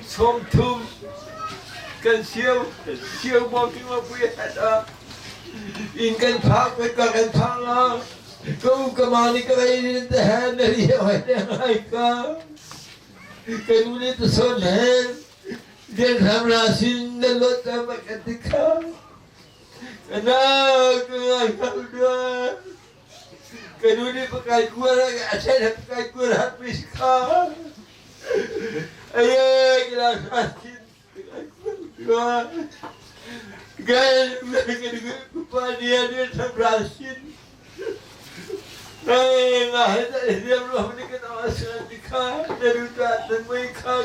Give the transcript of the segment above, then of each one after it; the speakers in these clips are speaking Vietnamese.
xôm thum cần siêu mong cái mà quý hết à in cần phá với cả cần phá à câu cái mà đi cái này thì hết này hiểu hết này cả cái nu này thì son hết dia làm ra xin nên lót ra mà cái gì cả cái nào cái nào đưa cái nu này pakai kuah saya pakai kuah habis kah ayah kita sakit kan dia sebrasin dia belum ni kita masuk nikah dari datang mereka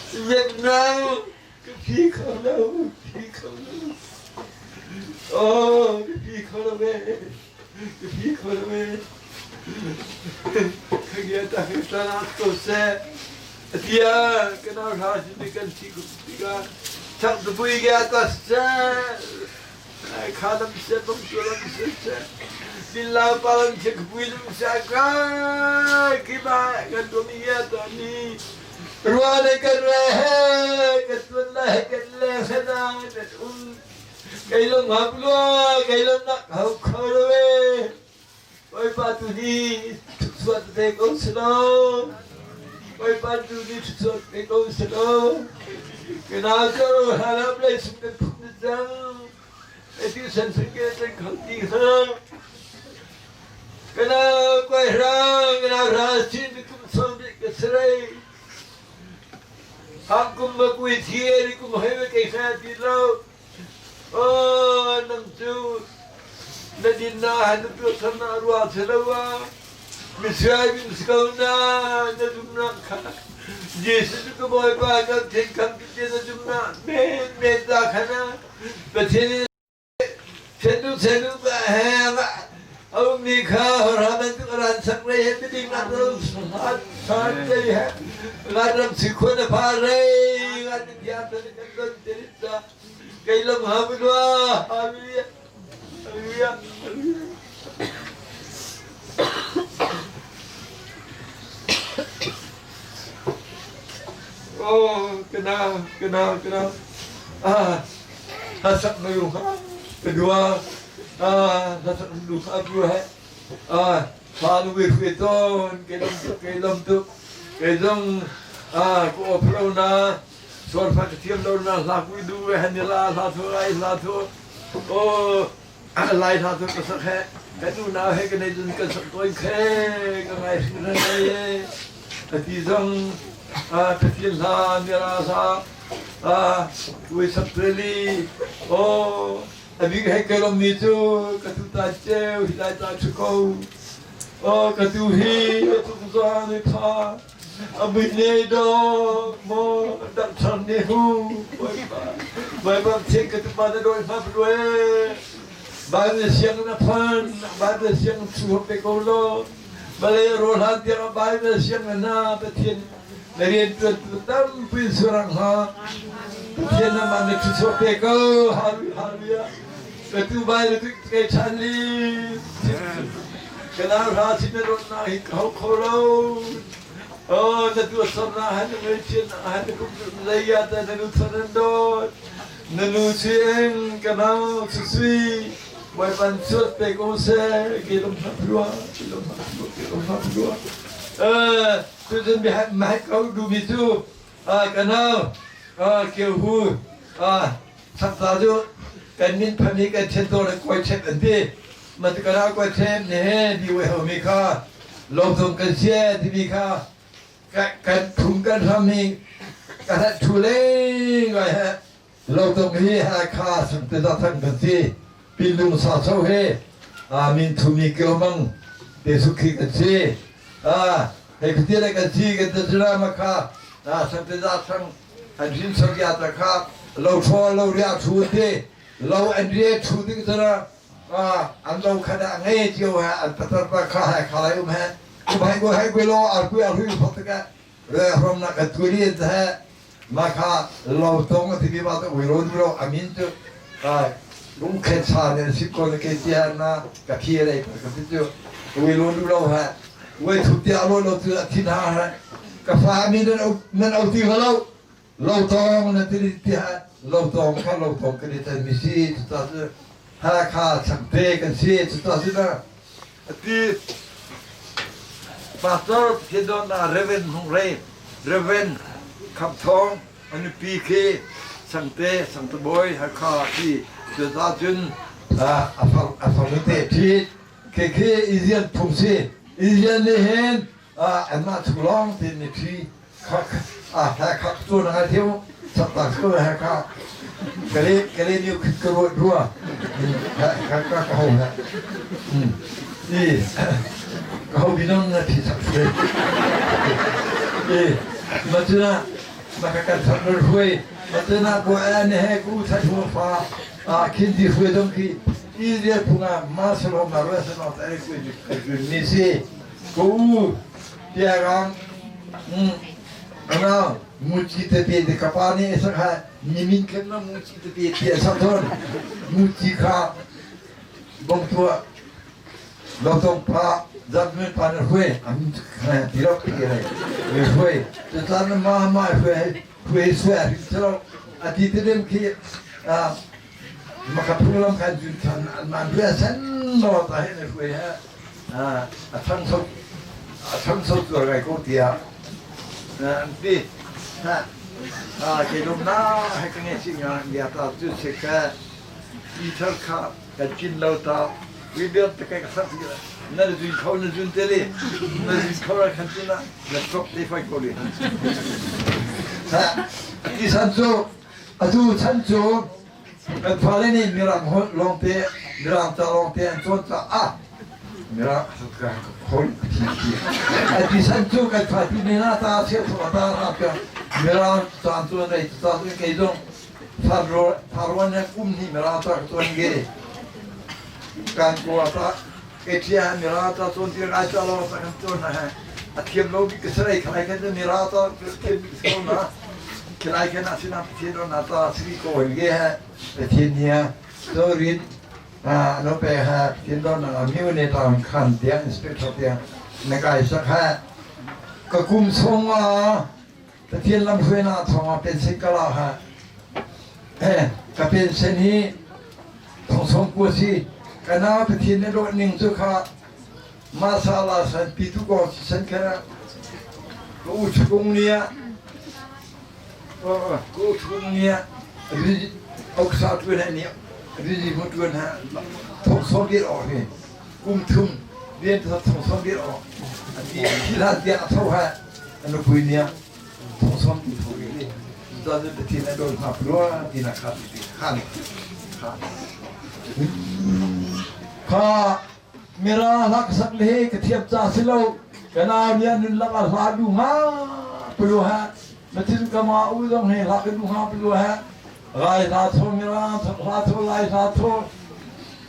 Vietnam ke kalau oh ke kalau kegiatan kita nak selesai dia kenal hasil dengan tiga cak debu ke atas kalam sebab jualan selesai di lapangan cek buil usaha kita kan dunia ni ruang kerah ketulah sedang cái lông hấp luôn cái lông nặng hậu khơi đấy ôi ba tu đi thực xuất thế công sâu ôi ba tu đi thực xuất thế công sâu cái nào cho hà nam lấy súng cái phun răng cái thứ sản xuất cái trên không gì hơn cái nào quay ra cái nào ra xin thì cũng xong đi cái sợi ham cũng mà quỳ thiê đi cũng hay với cái sao thì lâu oh namju nadina hanu sana ruwa selawa misai bin skauna nadumna kha jesu ko boy ba ga ten kam ke nadumna me da khana bethini senu ba hai ba ông ni kha ra ban tu ran sak re he tin na do sa re he la ram sikhona pha re ga ya ta kan terita cái lông hấp đó oh kenal hasak nuyuh kedua hasak nuyuh apa lalu begitu cái lông tu cái dong của Prona Suara kecil dorna laku itu handela satu oh lain satu kesek kanu na he kene jun kesek toy khe ngai sine tadi zong kecil la mera sa we sapreli oh abi he kelom nitu katu tache hilai ta chuko oh katu hi tu zani pa abine do mo đặt thân đi hu bởi bằng thiên cái ba đôi pháp đôi ba giờ sáng nó phân ba giờ sáng chùa hợp cái câu lo ba lấy rồi hạt tiếng ba giờ sáng na ba thiên dari itu tâm pin surang ha thiên là mà được chùa cái câu haru ya cái thứ ba là cái chân đi cái nào ra xin nó na khâu lâu oh, nadu sarna hanu merchant hanu layata nadu sarandot nadu sieng kanau susui boy pansut pe kose kilom sapua tu jen bihat mai kau du bisu kanau kêu hu sapsaju kanin phani ka cheto le koi chet ante mat kanau koi chet ne di we homika lobdom kan sia di mikaกันทุ่มกันทำให้กันทุเล่ไงฮะเราต้องให้หาค่าสมเด็จท่านกันสิปีลุงสาวเช่าเฮมินทุมีเกี่ยวมังเดสุขีกันสิให้พิธีอะไรกันสิกันจะรามาค่าสมเด็จท่านอันที่สักยาตะครับเราชอเราเรียกชูดีเราอันเรียกชูดีกันนะอันเราขนาดไงเจียวฮะอันตัดราคาให้ขายฮะกูให้กูรอกูพอตกันเรื่องพร้อมนักตุลีนฮะมาค่ะเราต้องที่มีมาต้องวิโรจน์เราอามินจุลุงเขตชาเนี่ยสิบคนเกจิอานะกับพี่อะไรกับพี่จุวิโรจน์เราฮะวิทุติยาเราตัวที่น่าฮะ kafami nan auti halau lautong na tiritia lautong ka lautong kanita misi tata haka sakte kan si tata na ati pastor kedon na reven kaptong anu PK sangte boy haka ti tata jun afalute ti keke izian pumsi izian lehen anna tulong tin ni ti haka tu na tiu tak tu haka kali ni kerut dua haka kau na ni kau binong na ti tak tu macam maka kan sanur hui macam ko ane hai ku satu fa kindi hui dong ki dia punga masalo marwasa no tare ku ni si ko dia orang ana muci tepi de kapani esakha nimin kenna muci tepi dia saton muci kha bong tua lotong pa Zadmen panel hui, am dirok kira, hui. Tetapi mama hui suar, kalau ati terem ki maka pulang kan jutaan mandria sen no tahin hui atang sok tuarai ko dia, nanti kelum na hekenge singa dia tahu tu seka, itar ka kacin lauta, video tekai kasar dia. Narzun kau narzun tele, narzun kau nak kantina, laptop telefon kau ni. Di sanjo, adu sanjo, kalau ni mirang long te, mirang ta long te, anton ta mirang suka kau tinggi. Di sanjo kalau pati mina ta siapa ta apa, mirang ta anton ni ta tu keidong, faruan yang ni mirang ta tu angge, kan kuasa. Ketia mirata tuan tiang aja lawan takkan tuan atiam logi keserai kalau kita mirata kerja sekolah kalau kita nak tiada nata sri kau ini tiada story nope tiada nak miu ni tahun kan tiang inspektor tiang negai sakha kekum songa tiada lam huena songa pensi kalah kepensi ni song kuasi karena petinya doa ning suka masalah san pitu kau san kena kau cukung niya, rizik aku satu ni rizik mutuan thong songir orang tum dia tu thong songir orang, dia dia tahu anu punya thong songir, jadi petinya doa hapluah dina kan. Kha mera lak sak le ketiap cha silo kana dia nun lak la du ha peluha matin kama u dong he lak du ha peluha rai la tho mera la tho lai la tho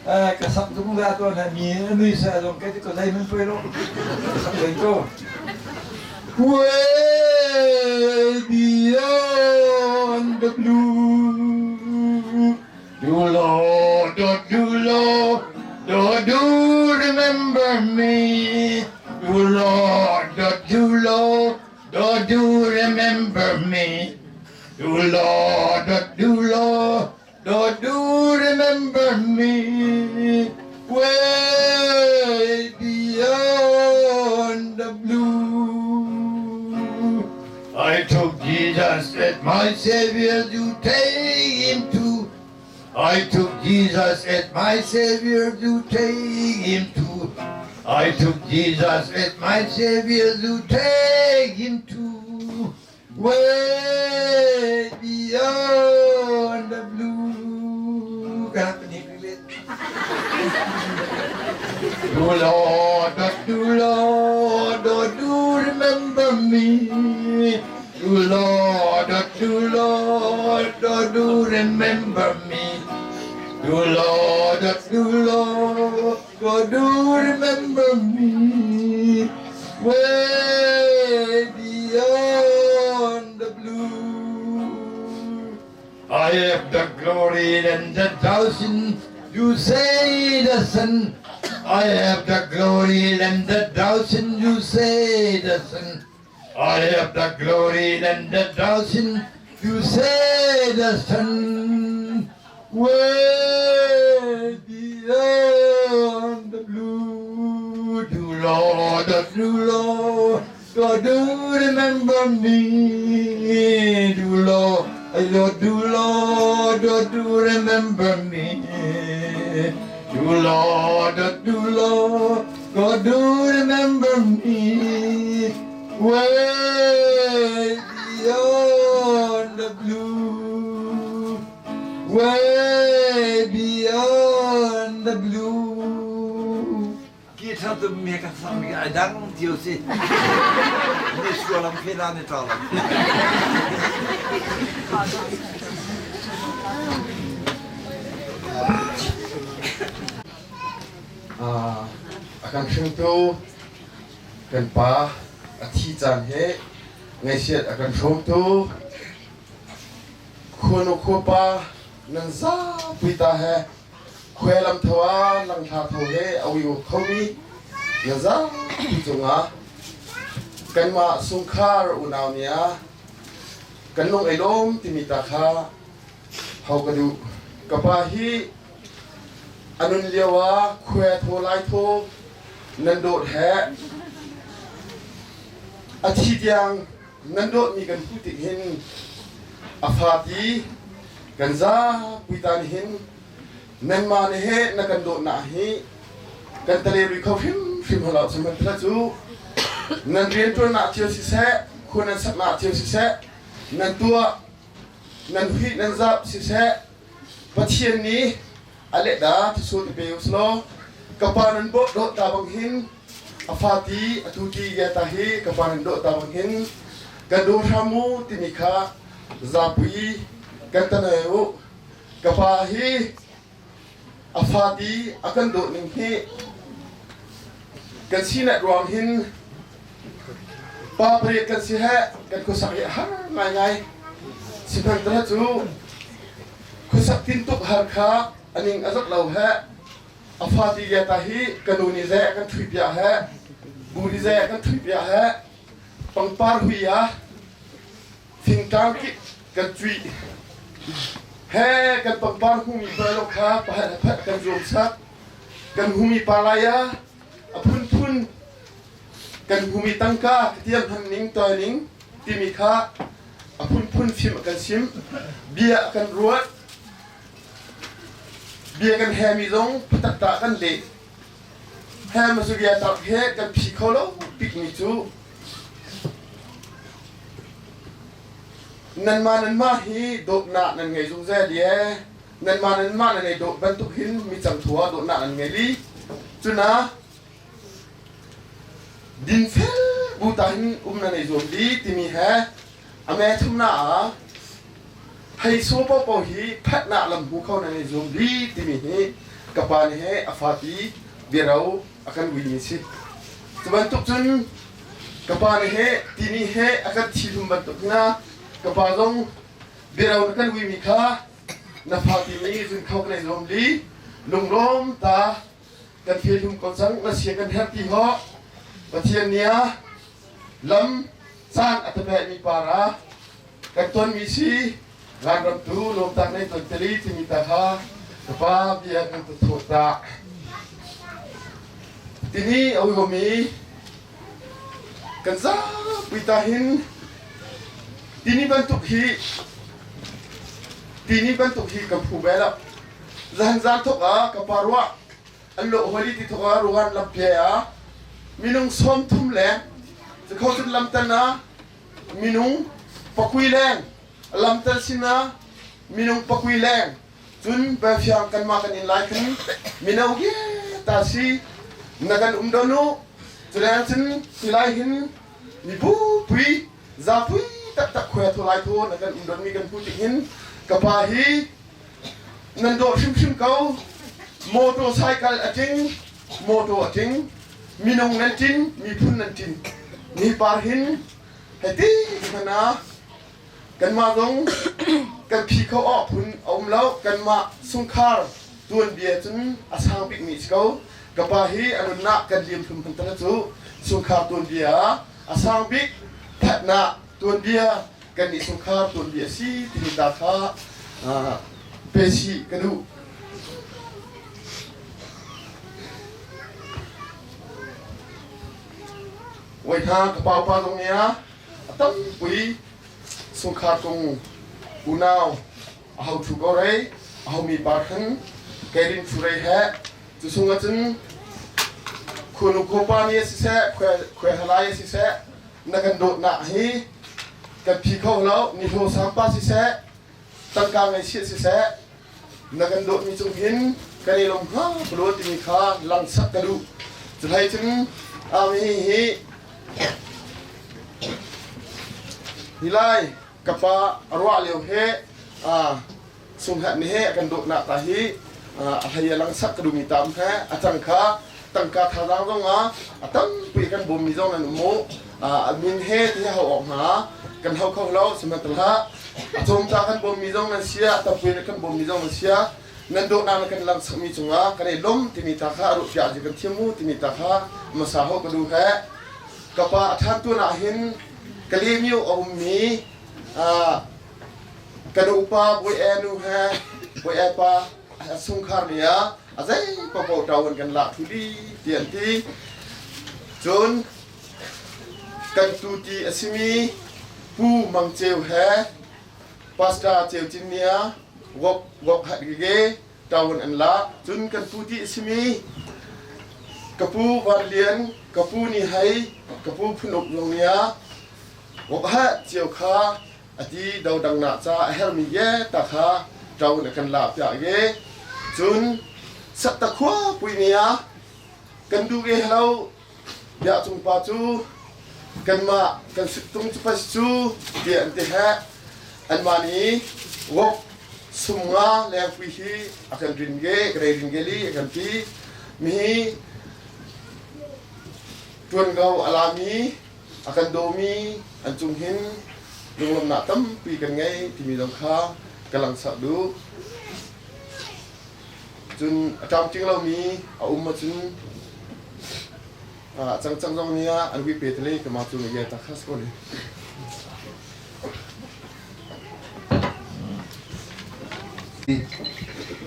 ka sak du ga to na mi nui sa dong ke ko dai men pero sak le ko way beyond the blue you Lord do remember me, you Lord, do remember me, you Lord, do remember me, way beyond the blue. I took Jesus as my Savior to take him to. I took Jesus as my Savior to take him to. I took Jesus as my Savior to take him to. Way beyond the blue. Kenapa ni relate? Do remember me. Lord, do remember me. Lord, do remember me. Way beyond the blue. I have the glory and the thousand. You say the sun. I have the glory and the thousand. You say the sun. I have the glory and the dancing to say the sun way beyond the blue. Do Lord, God do remember me. Do Lord, do Lord, do remember me. Do Lord, God do remember me. Way beyond the blue, way beyond the blue. Kita tu mereka sambil adang tiusi. Ini sekolah kita ni tahu. Akan sentuh kan pa athi chan he ngai siat akan sentuh khono khopa nan za pita he khwelam thawa lang tha tho he awi o khomi nan za chunga kan ma sungkhar unaw nia kan nong elom timita kha hau kadu kapa hi anun liawa khwe tho lai tho nan dot he athi tiang nan dot ni kan putik hin afati kan za puitan hin nan ma ne he na kan dot na hi kan tale ri khau phim hala saman tra chu nan rian tu na chiu si se khunan sak na chiu si se nan tua nan hui nan zap si se pathian ni ale da tu su pe uslo kapanan bo do ta bang hin afati atuti ya tahi kapanan do ta bang hin gado ramu tinika zapui kantaneu kapahi afati akan do ning hi kan sina ruang hin pa pri kan si ha kan ko sak har ngai ngai sipan tra chu ko sak tin tuk har kha aning azak lau ha afati ya tahi kanuni ze kan thui pya ha buri ze kan thui pya ha pangpar hui ya thingkang ki kan thui he kan pangpar humi balo kha pa ha kan zum sak kan humi palaya apun pun kan humi tangka ketiam han ning toy ning timi kha apun pun sim kan sim bia kan ruat bia kan hemi zong patak tak kan le hem masuk ya tak he kan psikolo piknik tu nan ma hi dok na nan ngai zung ze dia nan ma nan ngai dok ban tuk hin mi cham thua dok na nan ngai li chuna din fel butain na ngai zom li timi he ame thum na hay so po hi phat na lam bu khau na ngai zom li timi he kapan he afati birau akan wini si tuban tuk chun kapan he tini he akan thilum ban tuk na kapazong birau na kan wini kha na fati mi jun khau ngai zom li lungrom ta kan philum konsang na sia kan herti ho pathian nia lam san atape ni para kan ton mi si ran ram tu lom tak nei ton teli timi ta kha pa bia kan tu thota tini awi gomi kan za pitahin tini bantuk hi kan phu bela zan za thok a kaparwa allo holi ti thoka ruhan lampia a minung som thum leจะเข้าถึงลำตันนะมินุงปักวิแรงลำตันสินะมินุงปักวิแรงจุนแบบอย่างกันมากันอินไลค์กันมินาเกตาสีนักันดานุจุดนั้นสินสิไลค์หินมีบุปุยซาปุยตักขวดทุไลค์ทุนักันดานมีกันพูดหินกับพาฮีนันโดชิมเขาโมโตไซค์จริงโมโตจริงมินุงนั่นจริงมีพุ่นนั่นจริงนี่ปาหินเฮตีกันนะกันมาตรงกันพีเขาออกพุ่นเอาแล้วกันมาสุงคาร์ตัวเบียจนอาสางปิกมิสเขากับปาฮีอนุนักกันเลี้ยมทุ่มพันตะจูสุงคาร์ตัวเบียอาสางปิก แทะหน้าตัวเบียกันนิสงครามตัวเบียสีที่มีตาฟ้าเปชีกระดูไว้ทางกระเป๋าปลาตรงเนี้ยตั้งปุ๋ยสงครามตรงปูนาวเอาถูกอะไรเอามีปากหันแกดินสุไรแฮจะส่งกันจึงคุณอุปกรณ์นี้สิเสะแขวหลายสิเสะนักกันโดดหน้าฮีกับพี่เขาแล้วนี่โทรสามป้าสิเสะตั้งกลางไอเชี่ยสิเสะนักกันโดดมีจงหินกันในลมฮ่าปลุกที่มีขาลังสักกระดูจะให้ถึงอามีฮีฮิไลกับฟ้าอรวาเลียวเฮสุงหันเฮกันโดดหน้าตาฮีอะไรลังสักกระดูมีตามแค่อาจารย์ขาตั้งการทางตรงตั้งปีกันบ่มีตรงนั้นโมมินเฮที่เขาออกมากันเขาเราสมัยตละจงจากกันบ่มีตรงนั้นเสียตั้งปีกันบ่มีตรงนั้นเสียนั่นโดนนั่นกันลังสักมีจงกันในลมที่มีตาข้ารุยาจิกันเทียมูที่มีตาข้ามาสาวกันดูแค่กับว่าท่านตัวน่าเห็นกะลีมิวอมมีกันอุปาบุยแอนูแฮบุยแอปาสงครามเนี่ยอาศัยพวกเรากันละทุลีเตียนที่จนกันตูตีอสิมีผู้มังเจียวแฮปัสตาเจียวจินเนียวกหัดเกตาวันอันละจนกันตูตีอสิมีกระปูวันเลียนกระปูนี่ให้กระปูพนุกลงเนียวกหัดเจียวขาอดีดาวดังนาจ้าเฮลมีเยตาขาเรากันละเปียเกจนสัตตะขวาปุยเนียกันดูเกเราอยากจุงปาจูกันมากันสุดตรงจุปัสจูเดียนเตะอันมานี้วกสุงาแรงปุยฮีอากันรินเกกระรินเกลีอากันที่มีจวนเกาอลามีอากันโดมีอันจุงหินลงลำหน้าตั้มปีกันไงที่มีลำคากำลังสักดูจนอาจารย์จริงเรามีเอามาจนจังตรงนี้อันวิเปตเลยก็มาจนเยอะตาข้าสกุล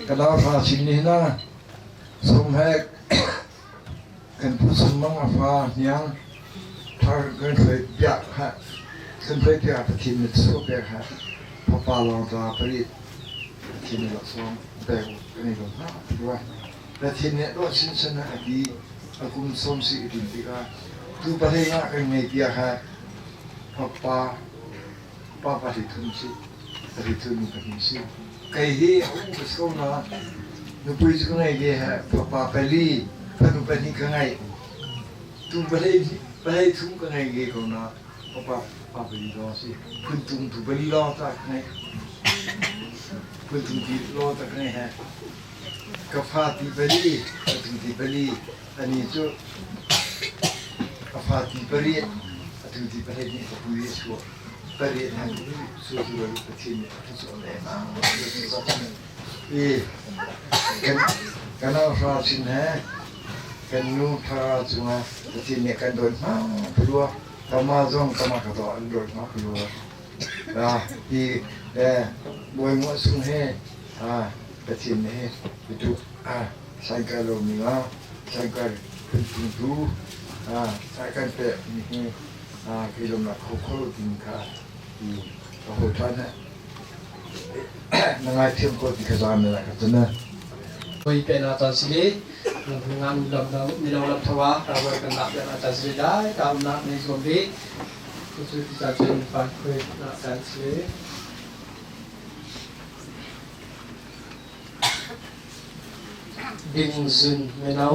กระดาษภาชินนี้นะสมแหกกันผู้สมังอาภายังทางกันเคยอยากฮะกันเคยอยากที่มิตรสุเปฮะพอปาลองตาผลิตที่นี่ละสองแต่กันนี่ก็น่าด้วยแต่ที่นี่ด้วยสินสนะดีอากุมสมศรีดินติกาทุกประเทศงะกันไม่เปียฮะพอปาปฏิทุนสิปฏิทุนกันนี่สิไก่เหี้ยก็สกุลนะนุปุยสกุลไงเหี้ยฮะพอปาไปลีพนุปนิกันไงทุกประเทศทุ่งกันไงเหี้ยก็นะพอปาไปลีรอสิคุณทุ่งทุกไปลีรอตักไงคุณทุ่งที่รอตักไงฮะกับพาติไปลีทุ่งที่ไปลีอันนี้就กับพาติไปลีทุ่งที่ไปลีนี่ก็พูดชัวไปลีทางนี้สู้ๆเลยประเทศนี้ทุกส่วนเลยนะกันเอาฟาสินฮะกันนูทาจุงะประเทศนี้กันโดนมาพลัวทำมาจงทำมาขัดต่อโดนมาพลัวที่บวยมัวสุงเฮประเทศนี้ไปดูใช้การลงมือใช้การเป็นผู้ดูใช้การเตะนี่กิโลเมตรเขาดินค่ะที่เขาท่านนะนั่งไอ้เที่ยงก็ที่ขจรนี่แหละครับนะโดยเป็นอาจารย์สิริงานลำมีเราลำทว่าเราเป็นนักเป็นอาจารย์สิริได้ตามนักในส่วนนี้ก็คือที่จะเป็นฝ่ายคุยอาจารย์สิริดิงซึนไม่เอา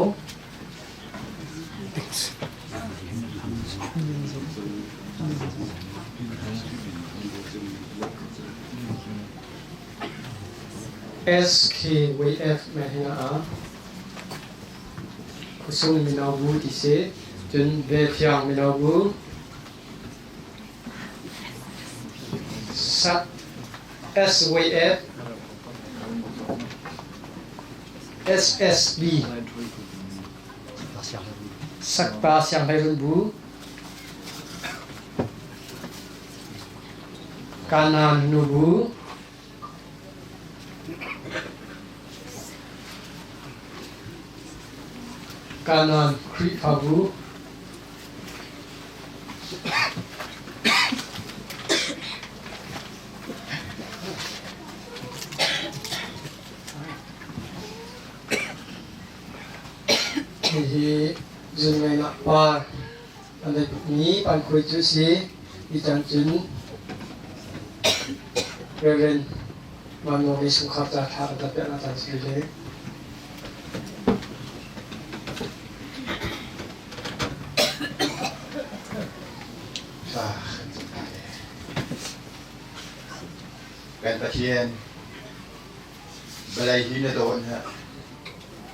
SKWF ไม่ให้นะก็ส่งไม่เอาบูที่เสจนเวียงไม่เอาบูสัก SWF SSB สักปลาเสียงให้รุ่นบู kanan nubu, kanan kripabu, ini zungai nak par, anda ni pan kuih juicy di janjun, Reverend Manoli Sungkarta Thar tapi anak sendiri. Kan pasien balai hina doon ha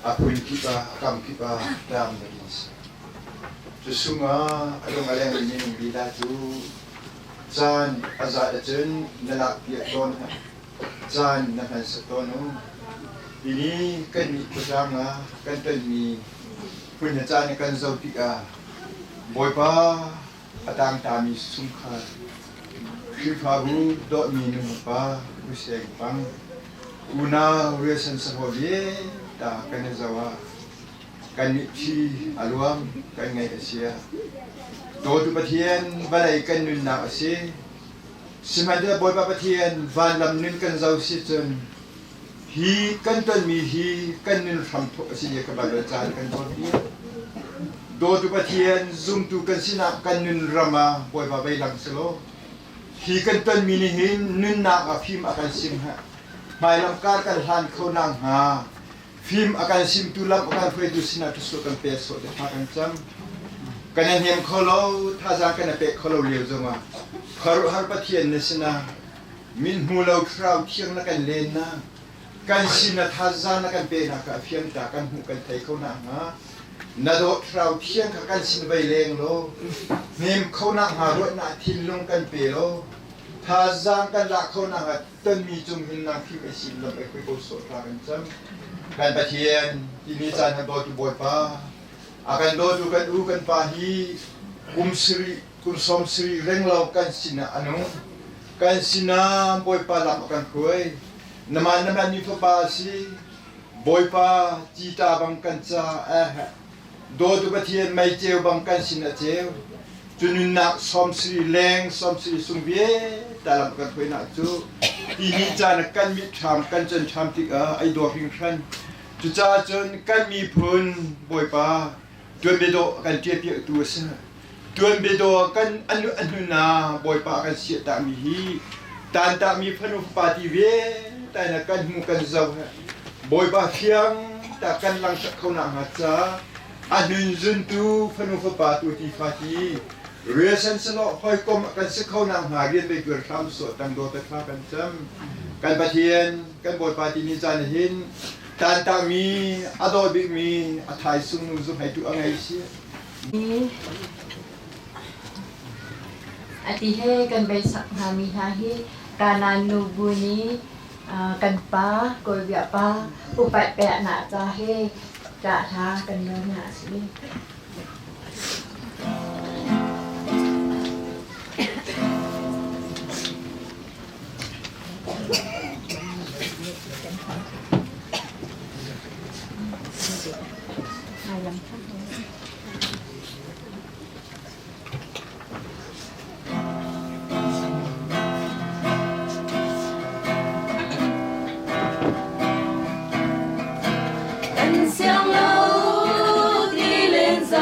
apun kita akam kita dam bagis susunga along aleng ni bila tu zan azad jen nalak dia don ha zan na kan setono ini kan mi kudanga kan ten mi punya zan kan zau pika boy pa atang tami sungkha Kifabu dot minum apa usai pang una reason sahaja tak kena zawa kan nici aluam kan ngai Asia do tu patian balai kan nun nak Asia semada boy pa patian van lam nun kan zau siton hi kan ton mi hi kan nun ram thok Asia ka ba jan kan ton dia do tu patian zoom tu kan sinak kan nun rama boy pa bai lang selo hi kan ton minihin nun nak a film akan sim ha mai lam kar kan han kho nang ha film akan sim tu lam akan foi tu sina tu so kan peso de ha kan cham kan hem kholo tha za kan pe kholo leu zoma kharu har pathian ne sina min mulo krau thiang na kan len na kan sina tha za na kan pe na ka phiam ta kan hu kan thai kho na ha na do krau thiang ka kan sin bai leng lo nem kho na ha ro na thin long kan pe lo tha zang kan la kho na ha ton mi chung hin na khi me sin lam e ko so ta kan cham kan pathian ini chan do tu boy pa akan do tu kan u kan pa hi kum som sri reng lau kan sina anu kan sina boy pa lam kan khoi naman ni pa si boy pa cita bang kan cha do tu pathian mai cheu bang kan sina cheu chunun nak som sri leng som sri sungvie dalam kan khoi na chu ini chan kan mi tham kan chen tham ti ai do hing khan chu cha chun kan mi phun boy pa tuan bedo kan tie pi tu sa tuan bedo kan anu na boy pa kan sia ta mi hi tan ta mi phanu pa ti ve ta na kan mu kan zau boy pa phiang ta kan lang sa khau na ha cha anun zun tu phanu pa tu ti fa ti reason selo hoi kom kan se khau na ha rian be gur tham so tang do ta kha kan cham kan pathian kan boy pa ti ni chan hin tan ta mi ado bi mi athai sung nu zu hai tu angai si ati he kan bai sak ha mi ha hi kanan nubu ni kan pa koi bia pa upat pe na cha he cha tha kan no na si Hãy subscribe cho kênh Ghiền Mì Gõ để không bỏ lỡ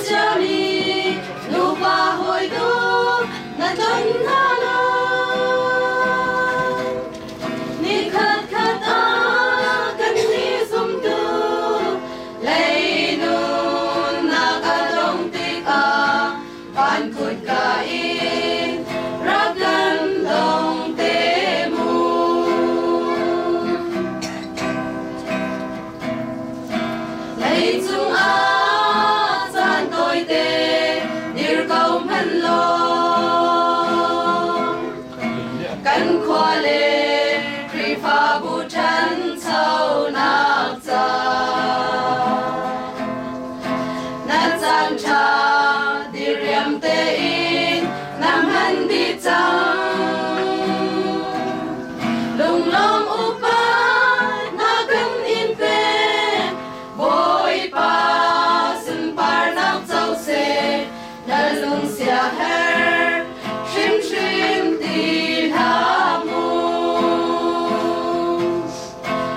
Jami, Nupa Hoido, Natanhala, Nikat Kata, Kanni Sumtu, Lainun, Nakadong Tika, Pankut Kain, Ragan Dong Temu. Lay Chung A, San Tôi Tê, Dir Câu Mân Lo, Căn Khoa Lê, Kri Pha Bu Trân Châu Nạc Cha, Nát Giang Cha, Dir Yam Tê In, Nam Hân Đi Chang, Lung Long Upa, Na Căn In Pê, Bôi Pa, Sun Par Nạc Châu Se, Na Lung Xia Her, Shim Shim Ti La Mu.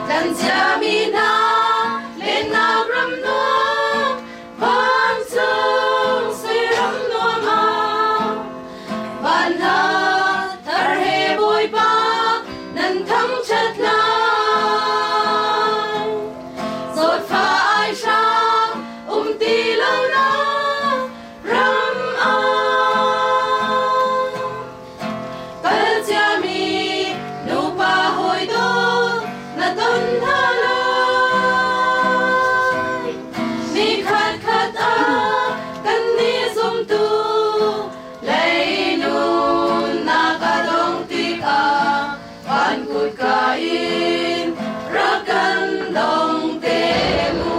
Lan Chia Mi Na, Lên Na Ram Noa, Ban Chung Sui Ram Noa Ma, Ban Ha, Thar He Bôi Pa, Nan Thăng Chat La, Zot Pha Ai Sha, Ti Lâu Na, Ram A. Kal Chia Mi, Nupa Hoi Do, Na Ton Tha Lai, Ni Khat Khat A, Kan Ni Sum Tu, Lay Nun, Na Ka Dong Tik A, Pan Kut Ka In, Rakan Dong Te Mu.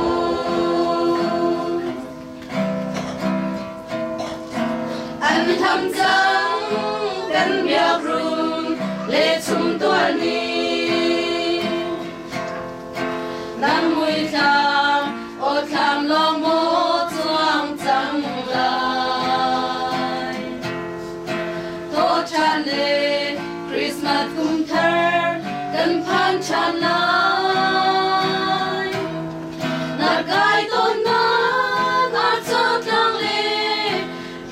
Anh thăm trăng căn biạc rùm lệ chung tuần ni nắng mùi trăng ô tham lo mô chuang trăng lại thô chan lệ Christmas cùng thơ cần phan chan lại nạt gai tôn na nạt cho trăng lệ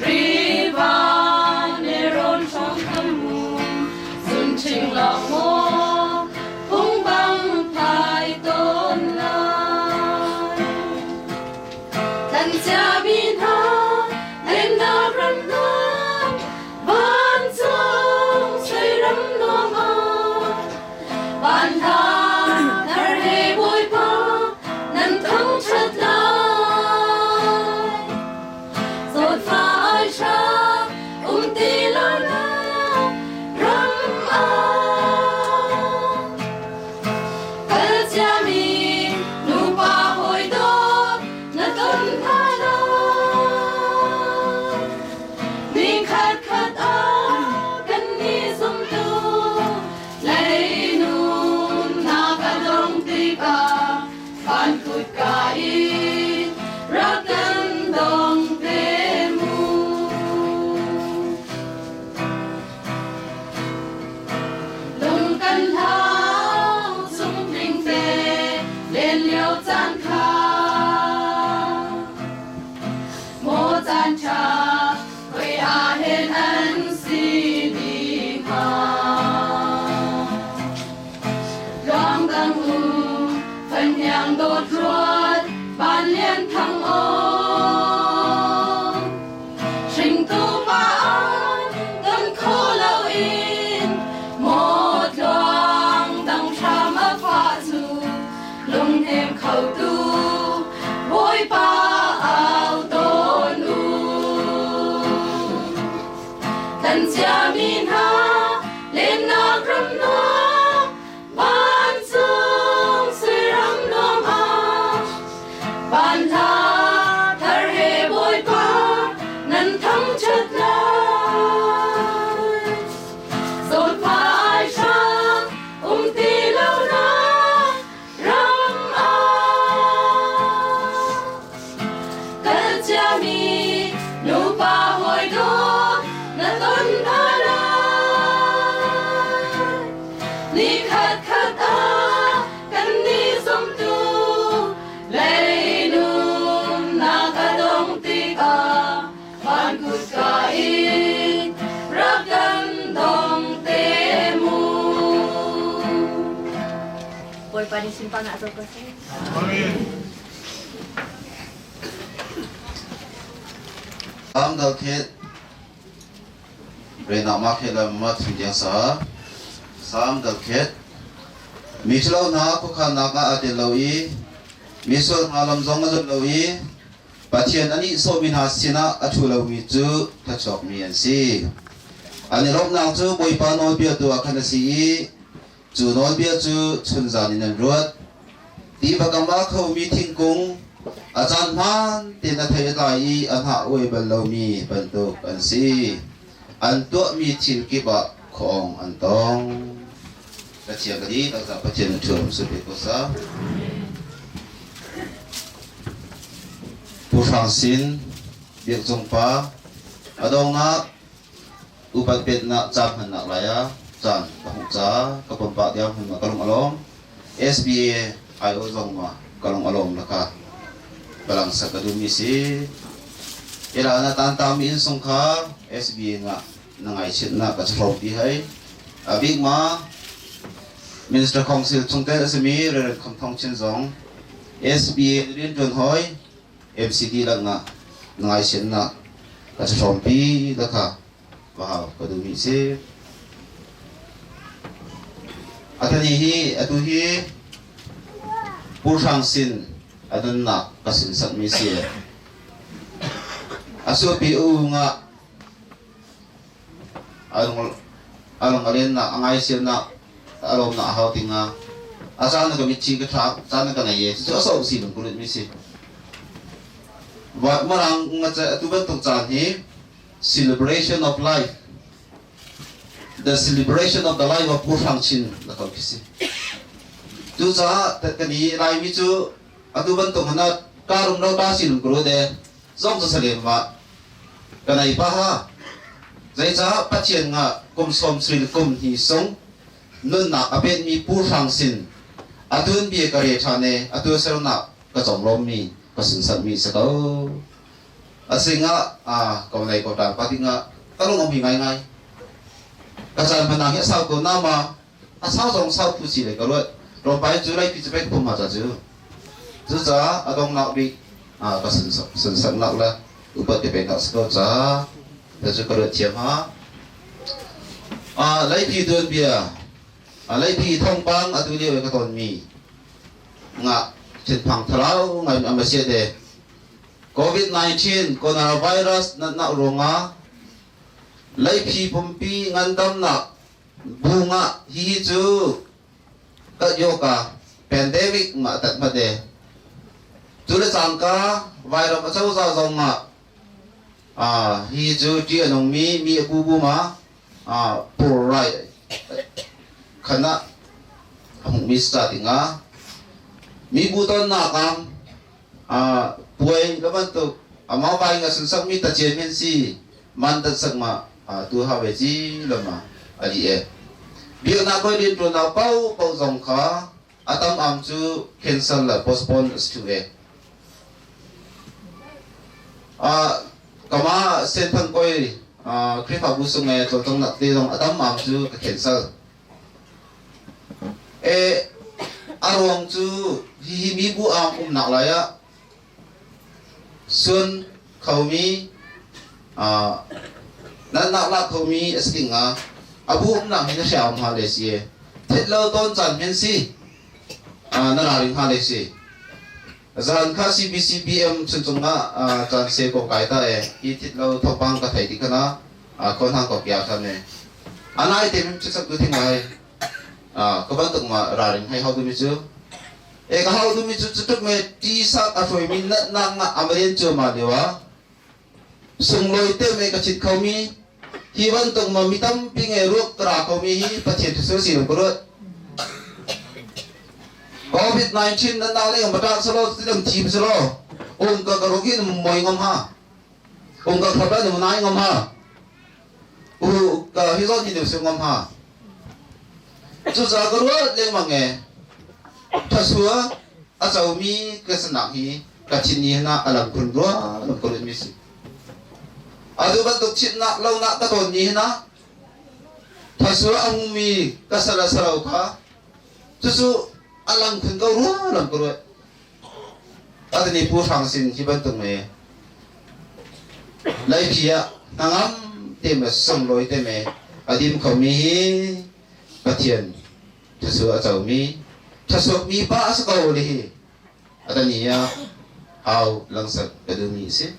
Riva Neron trong tâm hồn Xuân trình lọ mô Hung băng phai tôn lại Lần cha bin ha Lên na râm na Ban chung Xây râm na ma Ban tha Nar he bôi pa Nan thăng chất lại Zot Pha Ai Sha, Ti Lâu Na, Ram A. Kal Chia Mi, Nupa Hoi Do, Na Ton Tha Lai, Ni Khat Khat A, Kan Ni Sum Tu, Lay Nun, Na Ka Dong Tik A, Pan Kut Ka In, Rakan Dong Te Mu. Lung Căn Thao Sung Tinh Tê Lên Liêu Chan Kha Mô Chan Cha Quay A Hên An Si Đi Kha Loang Tăng U Phần Nhang Đột Ruột Ban Liên Thăng Ôn Trình Tu Ba An Tân Khô Lâu In Một loang Đăng Tra Mơ Phạ Dù Lung Thêm Khẩu Tu Bôi Pa Ao Tôn U Tân Chia Min Ha Lên Na Ram Noa Ban Chung Sui Ram Noa Ma Ban Tha Thar He Bôi Pa Nan Thăng Chất Lai Zot Pha Ai Sha Ti Lâu Na Ram A. Kal Chia Mi, Nupa Hoi Do, Na Ton Tha Lai, Ni Khat Khat A, Kan Ni Sum Tu, Lay Nun, Na Ka Dong Tik pada simpang nak sokong saya. Am dal khet rena ma khet la ma thim jang sa sam dal khet mislo na ko khan na ka ate loi misol ngalam zong ma loi pathian ani so bin ha sina athu lo mi chu ta chok mi an si ani rop nang chu boi pa no bia tu akhan si chu no bia chu chun zan in ruat ti ba ka ma kho mi thing kung ajan man tin a thei lai an ha oi bal lo mi ban tu an si an tu mi thil ki ba khong an tong la chia ga di ta za pathian thum su pe ko sa pu phang sin biak jong pa adong na upat pet na cham han nak laya chan ka hu cha ka pom pa diam hun ma kalong alom SBA ai o jong ma kalong alom la ka balang sa kadumi si ila na tan tam in song kha SBA nga nangai chit na ka chro di hai abig ma Minister Council chung te asmi re kham thong chen zong SBA rin jon hoi MCD la nga nangai chit na ka chro pi la ka wow kadumi si atani hi atu hi pur sang sin adun na kasin sat mi si aso pi u nga along alin na angai sil na alom na haw tinga asa na gamit chi ka thak sa na ka ye so so si nung kulit mi si wa marang nga cha tu ban tung chan hi celebration of life, the celebration of the life of pur sang chin la ka kisi tu cha ta kani lai mi chu atu ban to hana karum no ta sin gro de zong sa le ma kanai pa ha zai cha pathian nga kum som sri kum hi song nun na apen mi pu sang sin atun bi ka re thane atu ser na ka chom lom mi ka sin sat mi sa ko asinga ko nei ko ta pa tinga talong om hi ngai ngai ka chan phana he sao ko na ma a sao jong sao pu si le ka ro ro pai chu lai pi chu pek pu ma cha chu chu cha adong nak bi ka sin san nak la upat te pe ka sko cha ta chu ka ro thiam ha lai pi don bia lai pi thong pang atu le ka ton mi nga chin phang thalau ngai am se de COVID-19 coronavirus na ronga lai pi pumpi ngandam na bunga hi chu ka yoka pandemic ma tat ma de tu le chang ka virus ma chau za zong ma hi chu ti anong mi bu bu ma por right khana hong mi sta tinga mi bu ton na kam puai laban tu amau bai nga sun mi ta chen men si man ta sak ma tu ha we ji lama ali e bi na ko din tu na pau zong kha atam am chu cancel la postpone to e kama sen phan koi kri pha bu sung e to tong na ti dong atam am chu ka cancel e arong chu hi mi bu am nak la ya sun khâu mi nan nak la khâu mi astinga abu nam hin sha am ha le si thet lo ton chan men si na la ring ha le si zan kha CBCBM chun chung na chan se ko kai ta e i thet lo thok pang ka thai ti kana kon hang ko kya tha ne anai te mem chak du thing ai ko ban tuk ma ra ring hai how du mi chu e ka how du mi chu tuk me ti sa a thoi min na nga amren chu ma dewa sung loi te me ka chit khau mi hi ban tuk ma mitam ping e ruak tra khau mi hi pathian tu so si no ko COVID-19 na na le ma ta solo sidam thi solo ong ka ro gi moi ngom ha ong ka khaba ni nai ngom ha u ka hi zo ni de su ngom ha chu za ka ro le ma nge ta suwa a chau mi ka sana hi ka chin ni na alam kun ro alam ko le mi si adu ba tok chin na lo na ka ton ni na ta suwa ang mi ka sala sarau ka chu su alang khun kau ruah lam kau ruah ada ni pu sang sin ki ban tung me lai pia nangam tem song loi te me adim khau mi hi pathian thasu a chau mi thasu mi ba sa kau le hi ada ni ya au lang sak adu mi se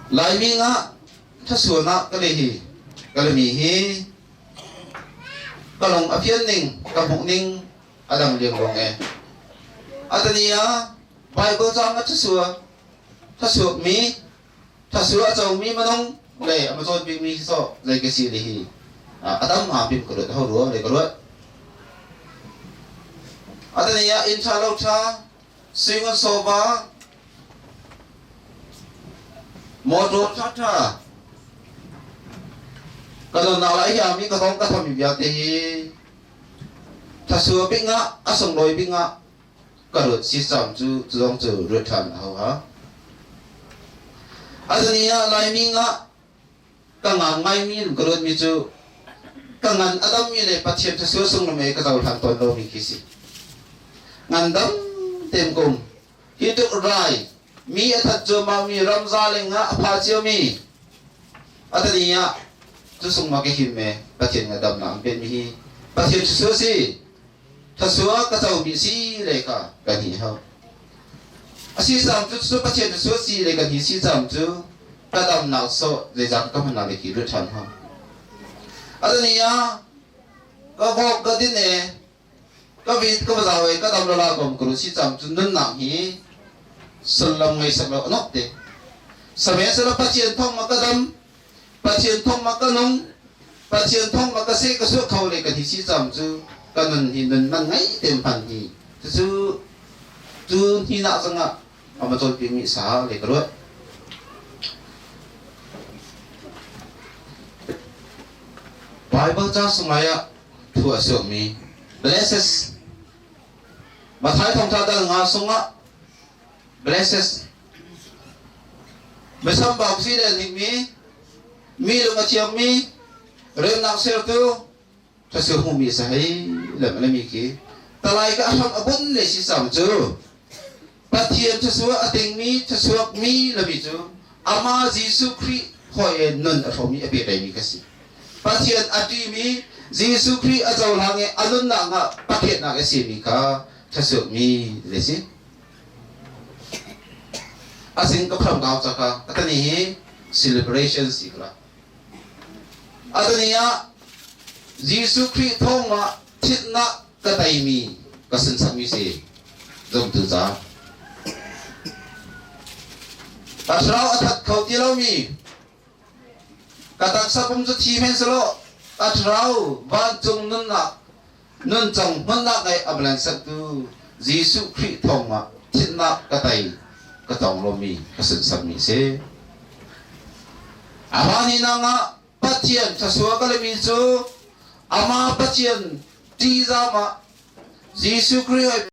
lai mi nga thasu na ka le hi ka le mi hi kalong apian ning kabuk ning adang liang long e atania bible cha nga thasu mi thasu a chau mi manong le amazon bi mi so le ke si le hi adam ha bim ko le ho ro le ko ro atania in cha lo cha singon so ba motor cha cha kalau nak lagi kami katong katam biak deh, thasua binga asong loi binga karut sistem tu dong tu return hawa. Adanya lai minga kangan ngai min karut mi tu kangan adam mi le pathian thasua song me katau thang ton lo mi kisi. Ngandam tem kum hidup rai mi athat jo ma mi ramza lenga apa jo mi adanya tu sung ma ke him me pathian nga dam nam ben mi hi pathian su si thasua ka chau mi si le ka ni ha asi sam tu su pathian su si le ka ni si sam tu ka dam na so le jam ka na le ki ru than ha adania ka bok ka din ne ka vi ka ba zawe ka dam la kom kru si sam tu nun na hi sallam ngai sak lo nok te samaya sa pathian thong ma ka dam pathian thong ma ka nong pathian thong ma ka se ka su khau le ka thi si cham chu ka nun hi nun man ngai tem phan hi chu hi na sanga ama chol pi mi sa le ka ro bible cha sumaya thu asu mi blesses mathai thong tha dal nga sunga blesses besam ba si le ni mi lu ma chiam mi rem nak sel tu thasu hu mi sa hai lam mi ki talai ka ham abun le si sam chu pathian thasu ating mi thasu mi la mi chu ama jisu khri hoi nun a thomi a be dai mi ka si pathian ati mi jisu khri a jaw hange anun na nga pathian na ka si mi ka thasu mi le si asing ka phram gaw cha ka atani celebration sikla adania jisu khri thong ma thitna ka taimi ka san sami se jom tu za asrau athat khauti lo mi katak sapum chu thi men selo asrau ban chung nun chong man na kai ablan sak tu jisu khri thong ma thitna ka tai ka tong lo mi ka san sami se awani na nga pathian thasua ka le mi chu ama pathian ti za ma jisu khri